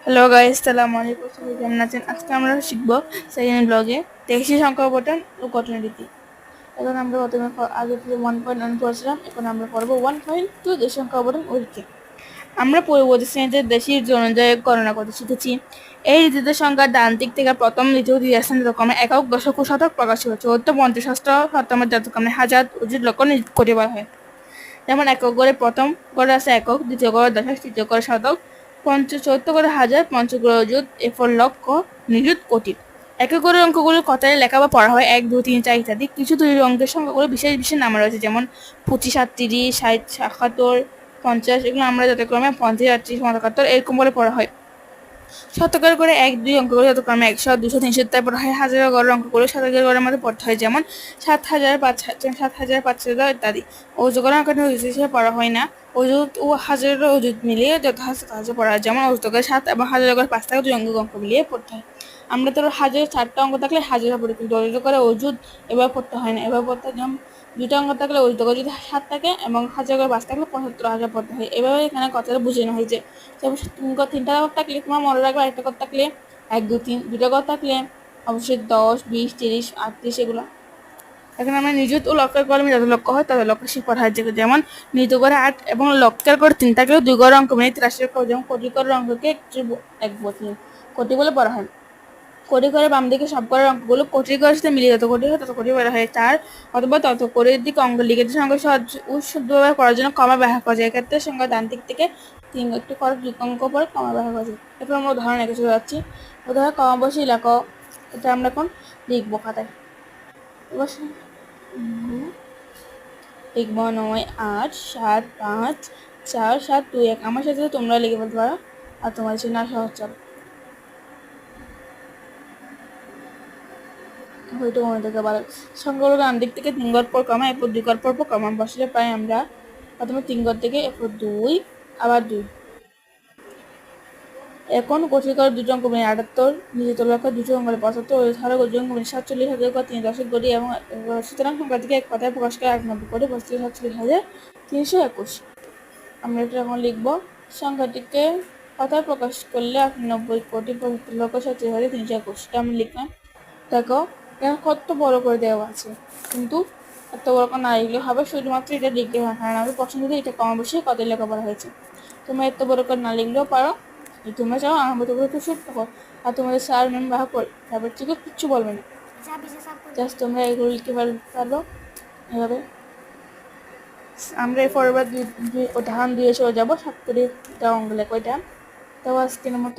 Hello guys, সালাম আলাইকুম। সবাই কেমন আছেন? আজকে আমরা শিখবো সেকেন্ড ব্লগে টেক্সি সংখ্যা গঠন ও গঠনের রীতি। এখন আমরা প্রথমে আগে 1.1 পড়ছিলাম, এখন আমরা পড়বো 1.2 দেশ সংখ্যা গঠন ও রীতি। আমরা পূর্ববর্তী শ্রেণীতে দেশি রীতি অনুযায়ী গণনা করতে শিখেছি। এই রীতিতে সংখ্যার ডান দিক থেকে প্রথম দ্বিতীয় যথাক্রমে একক, দশক ও শতক প্রকাশ হয়েছে। চতুর্থ, পঞ্চাশ, ষষ্ঠ, সপ্তম যথাক্রমে হাজার, অযুত, লক্ষ নিযুত, কোটি বলা হয়। যেমন একক গড়ে প্রথম গড়ে আছে একক, দ্বিতীয় গড়ে দশক, তৃতীয় গড়ে শতক, চতুর্থ গড়ে হাজার, পঞ্চম গড়ে অযুত, এরপর লক্ষ, নিযুত, কোটি। একক গড়ের অঙ্কগুলো কথায় লেখা বা পড়া হয় 1, 2, 3, 4 ইত্যাদি। কিছু তৈরি অঙ্কের সংখ্যাগুলো বিশেষ বিশেষ নাম রয়েছে, যেমন 25, 37, 60, 77, 50। এগুলো আমরা যথাক্রমে 50, 38, 77 এরকম বলে পড়া হয়। শতকের করে 1, 2 অঙ্কগুলো যথাক্রমে 100, 200, 300 তারপর হয়। হাজারের গড়ের অঙ্কগুলো শতকের গড়ের মধ্যে পড়তে হয়, যেমন 7,000, 5,000, 7,000, 5,000 ইত্যাদি। অজগরের অঙ্কটা হিসেবে পড়া হয় না। অযুত ও হাজারের অযুত মিলিয়ে যথাযথ পড়া হয়, যেমন অজগরের 7 এবং হাজারের গড়ে 5 থাকে, 2 অঙ্ক মিলিয়ে পড়তে হয়। আমরা ধরো হাজারের 4টা অঙ্ক থাকলে হাজার পড়ি, কিন্তু অজগরে অযুত এবার পড়তে হয় না। এবার পড়তে হয়, যেমন 2টা অঙ্ক থাকলে অজগর যদি 7 থাকে এবং হাজার গড়ে 5 থাকলে 75,000 পড়তে হয়। এভাবে এখানে কথাটা বুঝানো হয়েছে। যেমন 3টা ঘর থাকলে তোমার মনে রাখবে, একটা ঘর থাকলে 1, 2, 3, 2টা ঘর থাকলে অবশ্যই 10, 20, 30, 38 এগুলো। এখন আমরা নিযুত ও লক্ষের কলমে যত লক্ষ হয় তত লক্ষ শিখ পড়া হয়, যেমন নিযুত করে 8 এবং লক্ষের করে 3 থাকলেও 2 ঘরের অঙ্ক মানে 83, যেমন কোটি করের অঙ্ককে 1 কোটি বলে পড়া হয়। কোটি করে বাম দিকে সব ঘরের অঙ্কগুলো কোটির ঘরের সাথে মিলিয়ে যত কোটি হয় তত কোটি বলা হয়। 4 অথবা তত কোটির দিকে অঙ্ক লিখে সংখ্যা সহজ ও শুদ্ধভাবে করার জন্য কমা ব্যবহার করা যায়। এক্ষেত্রে সংখ্যা ডান দিক থেকে 3 একটি করে অঙ্ক পরে কমা ব্যবহার করা যায়। এরপর আমরা উদাহরণ এঁকে চলে যাচ্ছি। উদাহরণ কমা বসিয়ে লেখো, এটা আমরা এখন লিখবো খাতায়। লিখবো 9, 8, 7, 5, 4, 7, 2, 1। আমার সাথে তোমরা লিখে বলতে পারো, আর তোমার জন্য সহজ চল হয়তো মনে থেকে ভালো। সংখ্যাগুলো ডান দিক থেকে 3 ঘর পর কমা, এরপর 2 ঘর পর কমা বসলে পাই আমরা প্রথমে 3 ঘর থেকে, এরপর 2, আবার 2। এখন কোটি করে 2 অঙ্ক মানে 78, নিযুত লক্ষ্য 2 অঙ্ক 75, এছাড়া 2 অঙ্ক মানে 47, 3 দশক কোটি এবং সুতরাং সংখ্যা থেকে এক কথায় প্রকাশ করে 98 কোটি 47,321। আমরা এটা এখন লিখবো। সংখ্যাটিকে কথায় প্রকাশ করলে 90 কোটি 75,37,321 এটা আমি লিখলাম। দেখো এটা কত বড় করে দেওয়া আছে, কিন্তু এত বড় করে না লিখলে হবে, শুধুমাত্র এটা লিখতে হয়, কারণ আমি পছন্দ এটা কম বেশি কত লেখা বলা হয়েছে। তোমরা এত বড় করে না লিখলেও পারো, তোমরা চাও আমার মতো করে একটু ছোট্ট করো, আর তোমাদের স্যার ম্যাম বা তারপর থেকে কিচ্ছু বলবে না, জাস্ট তোমরা এগুলো লিখতে পারবো এভাবে। আমরা এরপর উদাহরণ দিয়ে চলে যাবো, 7 করে অঙ্গ লেখো। এটা তো আজকের মতো